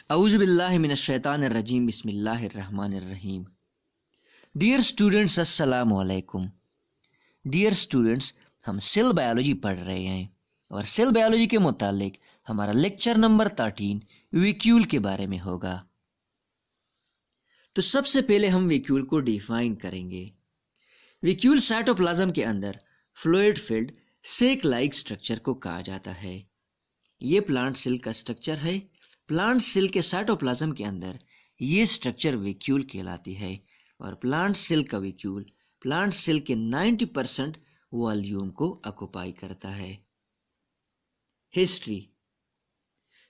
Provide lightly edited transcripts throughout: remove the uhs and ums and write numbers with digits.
औज़ु बिल्लाहि मिनश शैतानिर रजीम बिस्मिल्लाहिर रहमानिर रहीम। Dear students, अस्सलामु अलैकुम। डियर स्टूडेंट्स, हम सेल बायोलॉजी पढ़ रहे हैं और सेल बायोलॉजी के मुतालिक हमारा लेक्चर नंबर 13 वैक्यूल के बारे में होगा। तो सबसे पहले हम वैक्यूल को डिफाइन करेंगे। वैक्यूल साइटोप्लाज्म के अंदर फ्लूइड फिल्ड सेक लाइक स्ट्रक्चर को कहा जाता है। ये प्लांट सेल का स्ट्रक्चर है। प्लांट सेल के साइटोप्लाज्म के अंदर ये स्ट्रक्चर वैक्यूल कहलाती है और प्लांट सेल का वैक्यूल प्लांट सेल के 90% वॉल्यूम को ऑक्युपाई करता है। हिस्ट्री।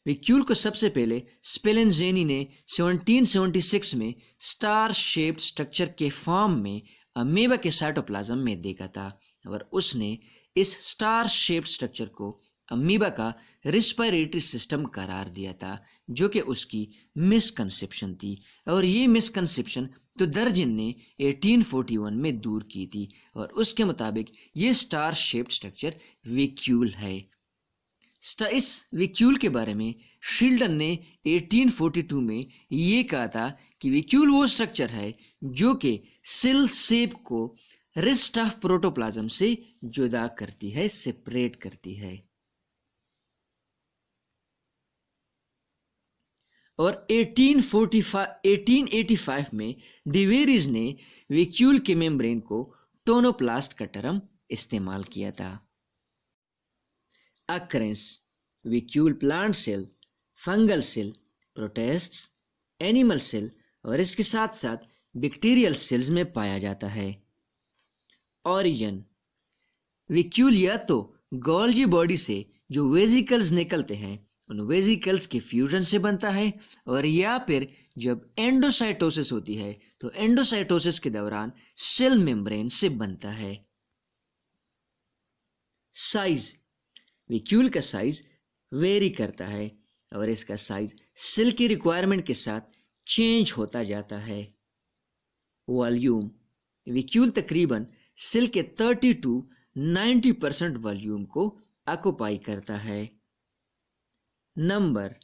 वैक्यूल को सबसे पहले स्पेलेंजेनी ने 1776 में स्टार शेप्ड स्ट्रक्चर के फॉर्म में अमीबा के साइटोप्लाज्म में देखा था और उसने इस स्टार शेप्ड स्ट्रक्चर को अमीबा का रेस्पिरेटरी सिस्टम करार दिया था, जो कि उसकी मिसकंसेप्शन थी और ये मिसकंसेप्शन तो दर्जिन ने 1841 में दूर की थी और उसके मुताबिक ये स्टार शेप्ड स्ट्रक्चर वैक्यूल है। इस वैक्यूल के बारे में शिल्डन ने 1842 में ये कहा था कि वैक्यूल वो स्ट्रक्चर है जो कि सेल शेप को रेस्ट ऑफ प्रोटोप्लाज्म से जुदा करती है, सेपरेट करती है। और 1885 में डिवेरिज ने वैक्यूल के मेम्ब्रेन को टोनोप्लास्ट का टर्म इस्तेमाल किया था। अक्रेंस। Vacuole plant cell, fungal cell, protists, animal cell और इसके साथ साथ बैक्टीरियल सेल्स में पाया जाता है। ओरिजिन। वैक्यूल या तो गोल्जी बॉडी से जो वेसिकल्स निकलते हैं उन वेसिकल्स के फ्यूजन से बनता है और या फिर जब एंडोसाइटोसिस होती है तो एंडोसाइटोसिस के दौरान सेल मेम्ब्रेन से बनता है। साइज। वैक्यूल का साइज वेरी करता है और इसका साइज सेल की रिक्वायरमेंट के साथ चेंज होता जाता है। वॉल्यूम। वैक्यूल तकरीबन सेल के 30 to 90% वॉल्यूम को ऑक्युपाई करता है। नंबर।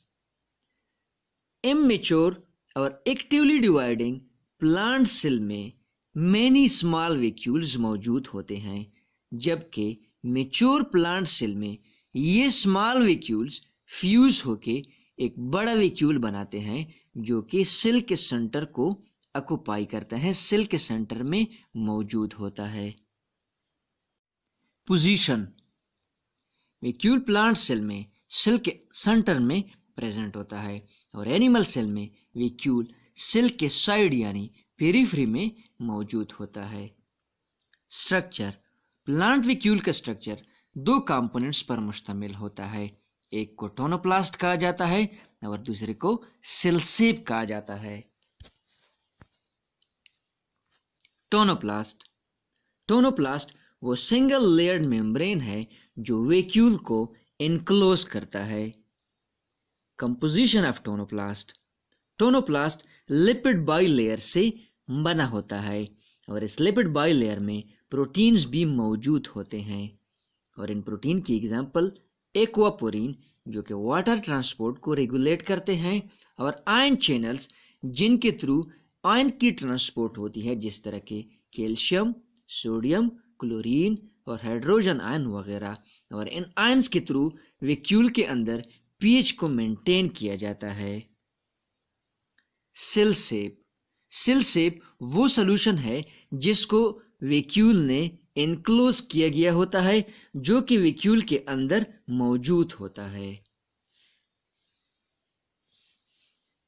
इमेच्योर और एक्टिवली डिवाइडिंग प्लांट सेल में मेनी स्मॉल वैक्यूल्स मौजूद होते हैं, जबकि मैच्योर प्लांट सेल में ये स्मॉल वैक्यूल्स फ्यूज होके एक बड़ा वैक्यूल बनाते हैं जो कि सेल के सेंटर को ऑक्युपाई करता है, सेल के सेंटर में मौजूद होता है। पोजीशन। वैक्यूल प्लांट सेल में सेल के सेंटर में प्रेजेंट होता है और एनिमल सेल में वैक्यूल सेल के साइड यानी पेरिफेरी में मौजूद होता है। स्ट्रक्चर। प्लांट वैक्यूल का स्ट्रक्चर 2 कंपोनेंट्स पर मुश्तमिल होता है। एक को टोनोप्लास्ट कहा जाता है और दूसरे को सेल शेप कहा जाता है। टोनोप्लास्ट। टोनोप्लास्ट वो सिंगल लेयर्ड मेम्ब्रेन है जो वैक्यूल को इनक्लोज करता है। Composition of tonoplast. Tonoplast lipid bilayer से बना होता है और इस लिपिड बाइलेयर में प्रोटीन्स भी मौजूद होते हैं और इन प्रोटीन की एग्जांपल एक्वापोरिन जो कि वाटर ट्रांसपोर्ट को रेगुलेट करते हैं और आयन चैनल्स जिनके थ्रू आयन की ट्रांसपोर्ट होती है, जिस तरह के कैल्शियम, सोडियम, क्लोरीन और हाइड्रोजन आयन वगैरह, और इन आयन्स के थ्रू वैक्यूल के अंदर पीएच को मेंटेन किया जाता है। Cell shape. सेल शेप वो सॉल्यूशन है जिसको वैक्यूल ने इनक्लोज किया गया होता है, जो कि वैक्यूल के अंदर मौजूद होता है।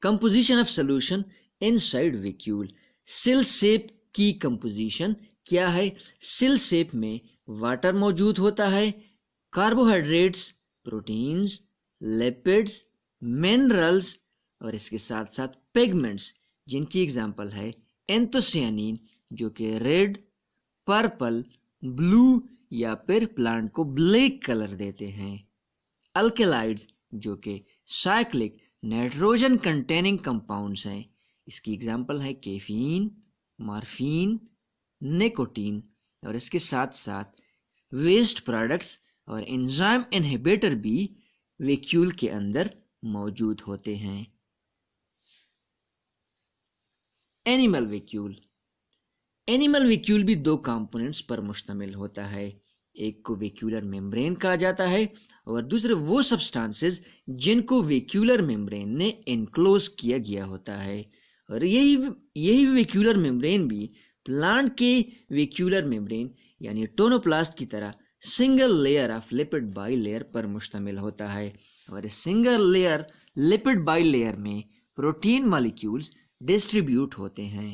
Composition of solution inside vacuole. Cell shape की कंपोजिशन क्या है? सेल शेप में वाटर मौजूद होता है, कार्बोहाइड्रेट्स, प्रोटीन्स, लिपिड्स, मिनरल्स और इसके साथ साथ पिगमेंट्स जिनकी एग्जांपल है एंथोसियानिन जो कि रेड, पर्पल, ब्लू या फिर प्लांट को ब्लैक कलर देते हैं। अल्केलाइड्स जो कि साइक्लिक नाइट्रोजन कंटेनिंग कंपाउंड्स हैं, इसकी एग्जांपल है कैफीन, मॉर्फिन, निकोटीन और इसके साथ साथ वेस्ट प्रोडक्ट्स और एंजाइम इनहिबिटर भी वैक्यूल के अंदर मौजूद होते हैं। Animal vacuole. एनिमल वैक्यूल भी दो कंपोनेंट्स पर मुश्तमिल होता है। एक को वैक्यूलर मेम्ब्रेन कहा जाता है और दूसरे वो सब्सटेंसेस जिनको वैक्यूलर मेम्ब्रेन ने एनक्लोज किया गया होता है। और यही वैक्यूलर मेम्ब्रेन भी प्लांट के वैक्यूलर मेम्ब्रेन यानी टोनोप्लास्ट की तरह single layer of lipid bilayer पर मुश्तमिल होता है। और इस single layer lipid bilayer में प्रोटीन मॉलिक्यूल्स डिस्ट्रीब्यूट होते हैं।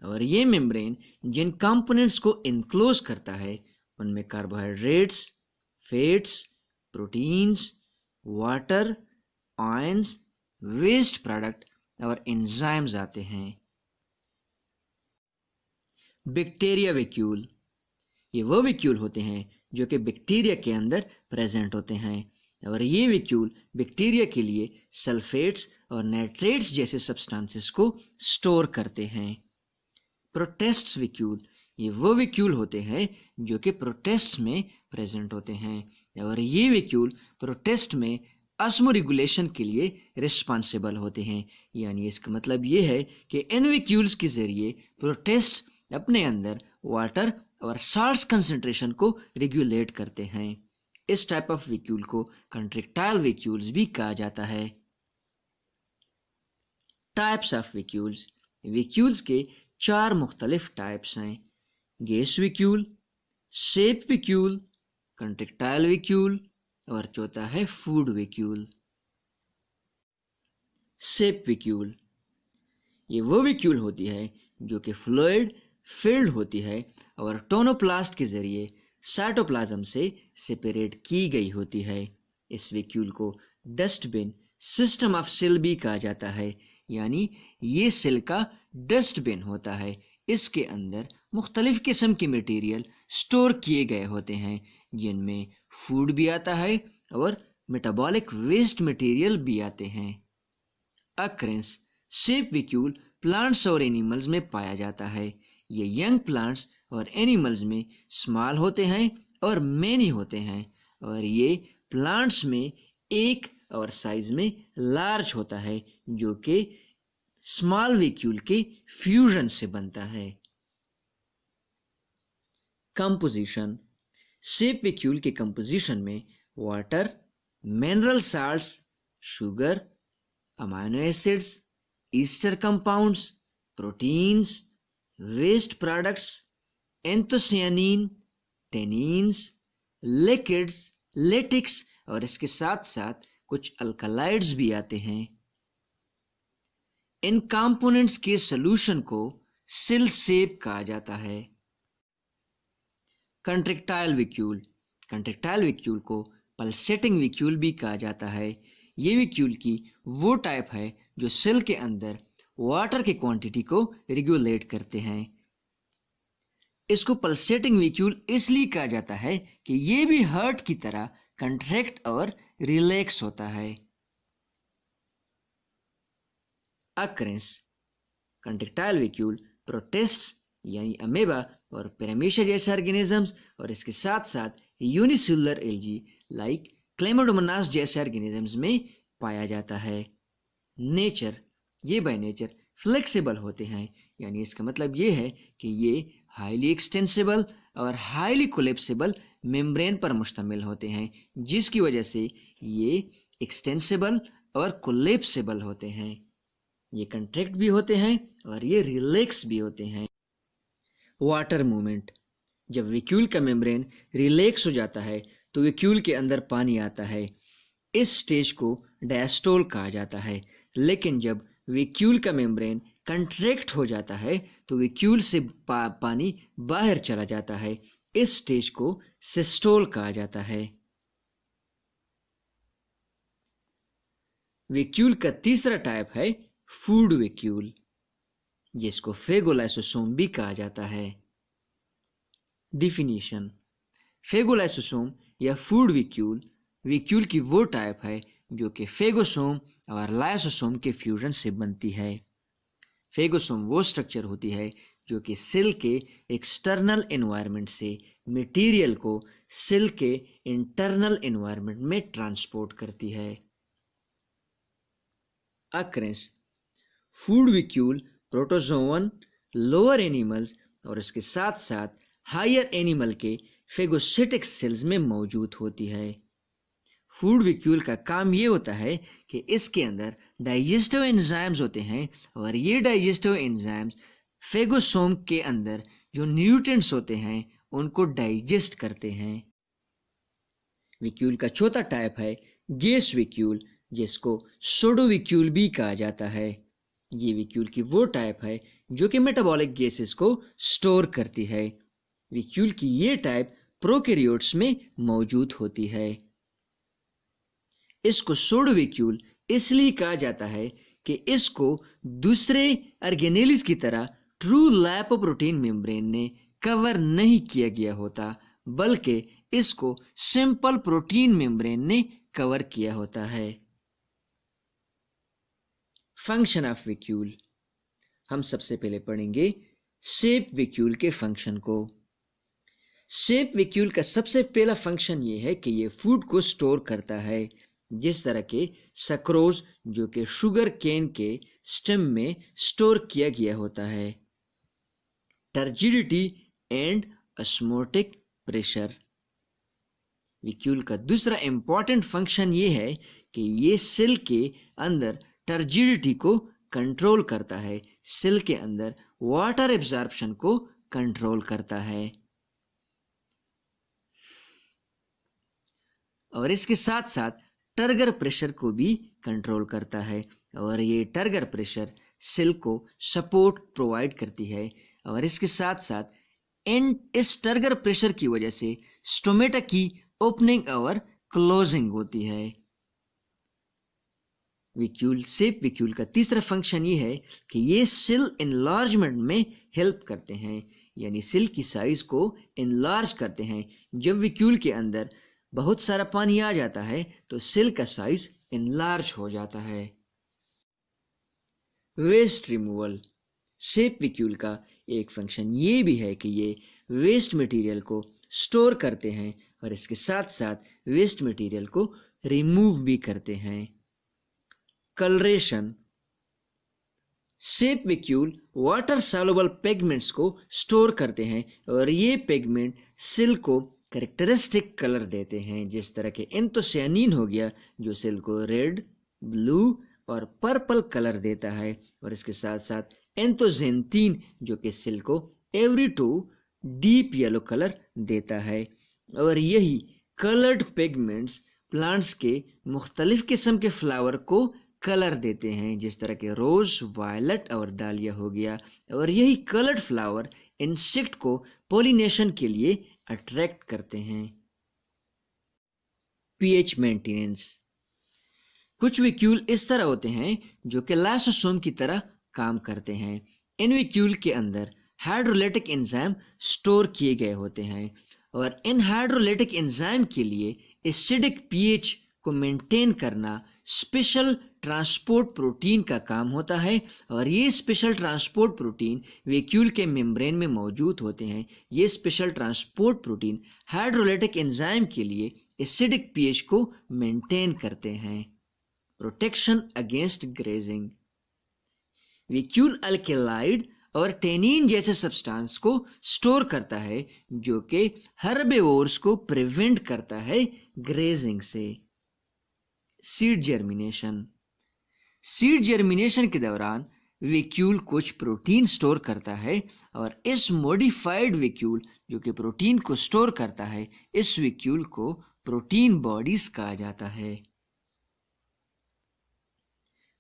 और ये मेम्ब्रेन जिन कंपोनेंट्स को इनक्लोज करता है उनमें carbohydrates, fats, proteins, water, ions, waste product और एंजाइम्स आते हैं। बैक्टीरिया वैक्यूल, ये वो वैक्यूल होते हैं जो कि बैक्टीरिया के अंदर प्रेजेंट होते हैं। और ये वैक्यूल बैक्टीरिया के लिए सल्फेट्स और नाइट्रेट्स जैसे सब्सटेंसेस को स्टोर करते हैं। प्रोटेस्ट वैक्यूल, ये वो वैक्यूल होते हैं जो कि प्रोटेस्ट में प्रेजेंट होते हैं। और ये वैक्यूल प्रोटेस्ट में ऑस्मोरेगुलेशन के लिए रिस्पॉन्सिबल होते हैं। यानी इसका मतलब ये है कि इन वैक्यूल्स के जरिए प्रोटेस्ट अपने अंदर वाटर और साल्ट्स कंसंट्रेशन को रेगुलेट करते हैं। इस टाइप ऑफ वैक्यूल को कंट्रेक्टाइल वैक्यूल्स भी कहा जाता है। टाइप्स ऑफ वैक्यूल्स, वैक्यूल्स के 4 मुख्तलिफ टाइप्स हैं। Gas vacuole, shape vacuole, contractile vacuole और चौथा है फूड वैक्यूल। शेप वैक्यूल, ये वो वैक्यूल होती है जो कि फ्लूइड फिल्ड होती है और टोनोप्लास्ट के जरिए साइटोप्लाज्म से सेपरेट की गई होती है। इस वैक्यूल को डस्टबिन सिस्टम ऑफ सेल भी कहा जाता है। यानी ये सेल का डस्टबिन होता है। इसके अंदर मुख्तलिफ किस्म के मटेरियल स्टोर किए गए होते हैं जिनमें फूड भी आता है और मेटाबॉलिक वेस्ट मटेरियल भी आते हैं। अक्रेंस, शेप वैक्यूल प्लांट्स और एनिमल्स में पाया जाता है। ये यंग प्लांट्स और एनिमल्स में स्मॉल होते हैं और मेनी होते हैं। और ये प्लांट्स में एक और साइज में लार्ज होता है जो कि स्मॉल वैक्यूल के फ्यूजन से बनता है। कंपोजिशन, शेप वैक्यूल के कंपोजिशन में water, mineral salts, sugar, amino acids, ester compounds, proteins, waste products, anthocyanin, tannins, liquids, latex और इसके साथ साथ कुछ अल्कलाइड्स भी आते हैं। इन कंपोनेंट्स के सॉल्यूशन को सेल शेप कहा जाता है। कंट्रेक्टाइल वैक्यूल, कंट्रेक्टाइल वैक्यूल को पल्सेटिंग वैक्यूल भी कहा जाता है। ये वैक्यूल की वो टाइप है जो सेल के अंदर वाटर की क्वांटिटी को रेगुलेट करते हैं। इसको पल्सेटिंग वैक्यूल इसलिए कहा जाता है कि ये भी हार्ट की तरह कंट्रैक्ट और रिलैक्स होता है। अक्रेंस, कंट्रेक्टाइल वैक्यूल प्रोटिस्ट्स यानी अमेबा और पैरामीशिया जैसे ऑर्गेनिजम्स और इसके साथ साथ यूनिसेलुलर एल्गी लाइक क्लेमाडोमोनास जैसे ऑर्गेनिजम्स में पाया जाता है। नेचर, ये बाय नेचर फ्लेक्सिबल होते हैं। यानी इसका मतलब ये है कि ये हाईली एक्सटेंसिबल और हाईली कोलेप्सिबल मेम्ब्रेन पर मुश्तमिल होते हैं जिसकी वजह से ये एक्सटेंसिबल और कोलेप्सिबल होते हैं। ये कंट्रैक्ट भी होते हैं और ये रिलैक्स भी होते हैं। वाटर मूवमेंट, जब वैक्यूल का मेम्ब्रेन रिलैक्स हो जाता है तो वैक्यूल के अंदर पानी आता है। इस स्टेज को डायस्टोल कहा जाता है। लेकिन जब वैक्यूल का मेम्ब्रेन कंट्रैक्ट हो जाता है तो वैक्यूल से पानी बाहर चला जाता है। इस स्टेज को सिस्टोल कहा जाता है। वैक्यूल का तीसरा टाइप है फूड वैक्यूल, जिसको फेगोलाइसोसोम भी कहा जाता है। डिफिनीशन, फेगोलाइसोसोम या फूड वैक्यूल वैक्यूल की वो टाइप है जो कि फेगोसोम और लाइसोसोम के फ्यूजन से बनती है। फेगोसोम वो स्ट्रक्चर होती है जो कि सेल के एक्सटर्नल एनवायरनमेंट से मटेरियल को सेल के इंटरनल एनवायरनमेंट में ट्रांसपोर्ट करती है। अक्रेंस, food vacuole protozoan, lower animals और इसके साथ साथ हायर एनिमल के फेगोसिटिक सेल्स में मौजूद होती है। फूड विक्यूल का काम ये होता है कि इसके अंदर डाइजेस्टिव एंजाइम्स होते हैं और ये डाइजेस्टिव एंजाइम्स फेगोसोम के अंदर जो न्यूट्रिएंट्स होते हैं उनको डाइजेस्ट करते हैं। विक्यूल का चौथा टाइप है गैस विक्यूल, जिसको सोडोविक्यूल भी कहा जाता है। ये विक्यूल की वो टाइप है जो कि मेटाबॉलिक गैसेस को स्टोर करती है। विक्यूल की ये टाइप प्रोकैरियोट्स में मौजूद होती है। इसको सोडोविक्यूल इसलिए कहा जाता है कि इसको दूसरे ऑर्गेनेल्स की तरह ट्रू लाइपोप्रोटीन मेम्ब्रेन ने कवर नहीं किया गया होता, बल्कि इसको सिंपल प्रोटीन मेम्ब्रेन ने कवर किया होता है। Function of विक्यूल। हम सबसे पहले पढ़ेंगे शेप विक्यूल के फंक्शन को। शेप विक्यूल का सबसे पहला फंक्शन ये है कि ये फूड को स्टोर करता है, जिस तरह के सक्रोज जो कि शुगर केन के स्टेम में स्टोर किया गया होता है। Turgidity and osmotic pressure. विक्यूल का दूसरा इंपॉर्टेंट फंक्शन ये है कि ये सेल के अंदर टर्जिडिटी को कंट्रोल करता है, सेल के अंदर वाटर एब्जॉर्प्शन को कंट्रोल करता है। और इसके साथ साथ टर्गर प्रेशर को भी कंट्रोल करता है, और ये टर्गर प्रेशर सेल को सपोर्ट प्रोवाइड करती है। और इसके साथ साथ इस टर्गर प्रेशर की वजह से स्टोमेटा की ओपनिंग और क्लोजिंग होती है। विक्यूल शेप विक्यूल का तीसरा फंक्शन ये है कि ये सेल एनलार्जमेंट में हेल्प करते हैं, यानी सेल की साइज को एनलार्ज करते हैं। जब विक्यूल के अंदर बहुत सारा पानी आ जाता है तो सेल का साइज एनलार्ज हो जाता है। Waste removal. शेप विक्यूल का एक फंक्शन ये भी है कि ये वेस्ट मटेरियल को स्टोर करते हैं और इसके साथ साथ वेस्ट मटेरियल को रिमूव भी करते हैं। Colouration. Shape विक्यूल water soluble pigments को स्टोर करते हैं और ये पिगमेंट सेल को कैरेक्टरिस्टिक कलर देते हैं, जिस तरह के एंथोसियानिन हो गया जो सेल को रेड, ब्लू और पर्पल कलर देता है, और इसके साथ साथ एंथोजेंथीन जो कि सेल को every two deep yellow colour देता है। और यही कलर्ड पिगमेंट्स प्लांट्स के मुख्तलिफ किस्म के फ्लावर को कलर देते हैं, जिस तरह के रोज, वायलट और डालिया हो गया। और यही कलर्ड फ्लावर इंसेक्ट को पोलिनेशन के लिए अट्रैक्ट करते हैं। PH maintenance. कुछ विक्यूल इस तरह होते हैं जो कि लाइसोसोम की तरह काम करते हैं। इन विक्यूल के अंदर हाइड्रोलाइटिक एंजाइम स्टोर किए गए होते हैं, और इन हाइड्रोलाइटिक एंजाइम के लिए एसिडिक पीएच को मेंटेन करना स्पेशल ट्रांसपोर्ट प्रोटीन का काम होता है। और ये स्पेशल ट्रांसपोर्ट प्रोटीन वैक्यूल के मेम्ब्रेन में मौजूद होते हैं। ये special transport protein hydrolytic enzyme के लिए एसिडिक पीएच को मेंटेन करते हैं। Protection against grazing. वैक्यूल अल्केलाइड और टेनिन जैसे सब्सटेंस को स्टोर करता है, जो कि हर्बेवोर्स को प्रिवेंट करता है ग्रेजिंग से। Seed germination. सीड जर्मिनेशन के दौरान वैक्यूल कुछ प्रोटीन स्टोर करता है, और इस मॉडिफाइड वैक्यूल जो कि प्रोटीन को स्टोर करता है, इस वैक्यूल को प्रोटीन बॉडीज कहा जाता है।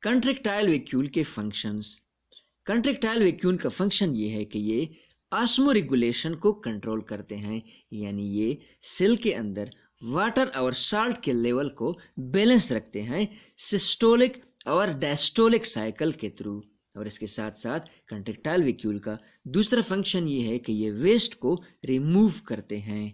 कंट्रैक्टाइल वैक्यूल के फंक्शंस। कंट्रैक्टाइल वैक्यूल का फंक्शन ये है कि ये ऑस्मोरेगुलेशन को कंट्रोल करते हैं, यानी ये सेल के अंदर वाटर और साल्ट के लेवल को बैलेंस रखते हैं सिस्टोलिक और डायस्टोलिक साइकिल के थ्रू। और इसके साथ साथ कंट्रैक्टाइल वैक्यूल का दूसरा फंक्शन ये है कि ये वेस्ट को रिमूव करते हैं।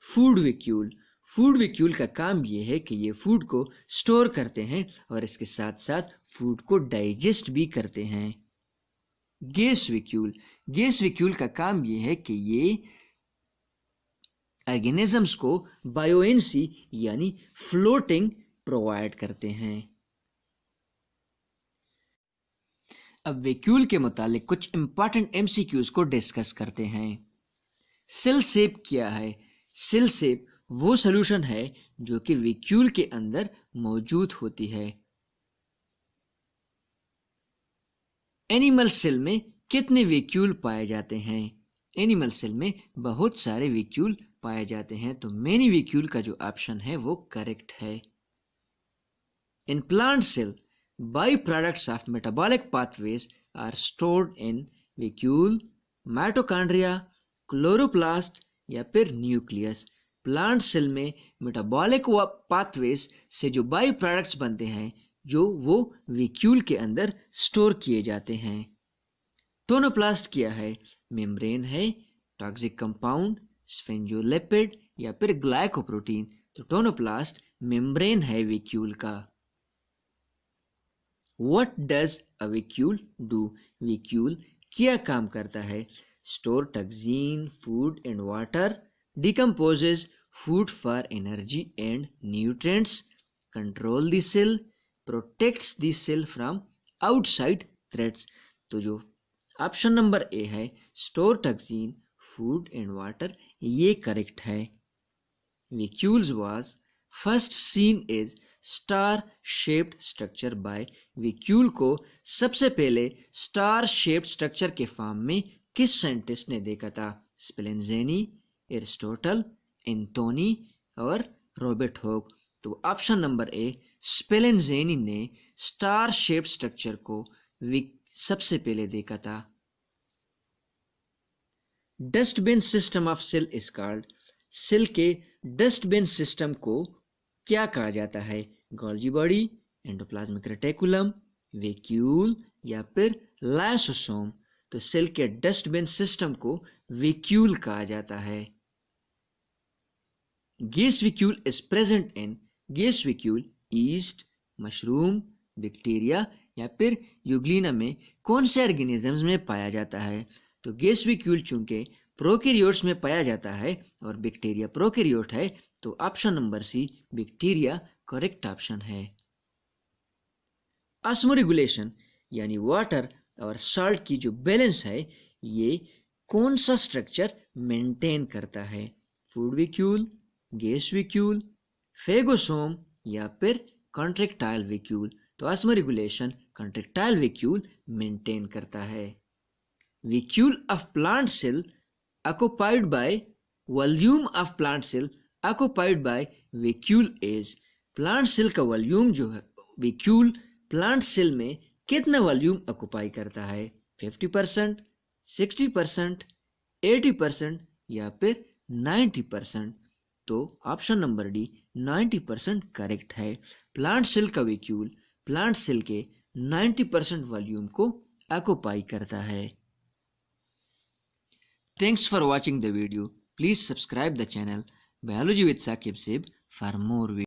Food vacuole. फूड वैक्यूल का काम ये है कि ये फूड को स्टोर करते हैं और इसके साथ साथ फूड को डाइजेस्ट भी करते हैं। Gas vacuole. गैस वैक्यूल का काम ये है कि ये ऑर्गेनिजम्स को बायोएंसी यानी फ्लोटिंग प्रोवाइड करते हैं। अब वैक्यूल के मुतालिक कुछ इंपॉर्टेंट एमसीक्यूज को डिस्कस करते हैं। सेल शेप क्या है? सेल शेप वो सॉल्यूशन है जो कि वैक्यूल के अंदर मौजूद होती है। एनिमल सेल में कितने वैक्यूल पाए जाते हैं? एनिमल सेल में बहुत सारे वैक्यूल पाए जाते हैं, तो मेनी वैक्यूल का जो ऑप्शन है वो करेक्ट है। In plant cell by products of metabolic pathways are stored in vacuole, mitochondria, chloroplast या फिर न्यूक्लियस। प्लांट सेल में मेटाबॉलिक पाथवेज से जो बाई प्रोडक्ट्स बनते हैं जो वो वैक्यूल के अंदर स्टोर किए जाते हैं। टोनोप्लास्ट क्या है? मेम्ब्रेन है, टॉक्सिक कंपाउंड, स्फिंगोलिपिड या फिर ग्लाइकोप्रोटीन। तो टोनोप्लास्ट मेम्ब्रेन है वैक्यूल का। What does a vacuole do? Vacuole क्या काम करता है? Store toxin, food and water, decomposes food for energy and nutrients, control the cell, protects the cell from outside threats. तो जो ऑप्शन नंबर ए है, store toxin, food and water, ये correct है। Vacuoles was first seen as star shaped structure by. Vacuole को सबसे पहले star shaped structure के form में किस साइंटिस्ट ने देखा था? स्पेलेंजेनी, एरिस्टोटल, एंथोनी और रॉबर्ट हॉक। तो ऑप्शन नंबर ए, स्पेलेंजेनी ने स्टार शेप्ड स्ट्रक्चर को सबसे पहले देखा था। Dustbin system of cell is called. Cell के डस्टबिन सिस्टम को क्या कहा जाता है? Golgi body, endoplasmic reticulum, vacuole या फिर लाइसोसोम। तो सेल के डस्टबिन सिस्टम को वैक्यूल कहा जाता है। Gas vacuole is present in. Gas vacuole yeast, mushroom, bacteria या फिर यूग्लिना में कौन से ऑर्गेनिजम्स में पाया जाता है? तो गैस वैक्यूल चूंकि प्रोकैरियोट्स में पाया जाता है और बैक्टीरिया प्रोकैरियोट है, तो option number C, bacteria, correct option है। ऑस्मोरेगुलेशन यानी वाटर और सॉल्ट की जो बैलेंस है, ये कौन सा स्ट्रक्चर मेंटेन करता है? Food vacuole, gas vacuole, phagosome या फिर कॉन्ट्रैक्टाइल वैक्यूल। तो ऑस्मोरेगुलेशन कॉन्ट्रैक्टाइल वैक्यूल मेंटेन करता है। Vacuole of plant cell occupied by volume of plant cell occupied by vacuole is। Plant cell का वॉल्यूम जो है, वैक्यूल प्लांट सेल में कितना वॉल्यूम ऑक्युपाई करता है? 50%, 60%, 80% या फिर 90%। तो ऑप्शन नंबर डी, 90% करेक्ट है। प्लांट सेल का वैक्यूल प्लांट सेल के 90% वॉल्यूम को ऑक्युपाई करता है। Thanks for watching the video. Please subscribe the channel Biology with Saqib Sib for more videos.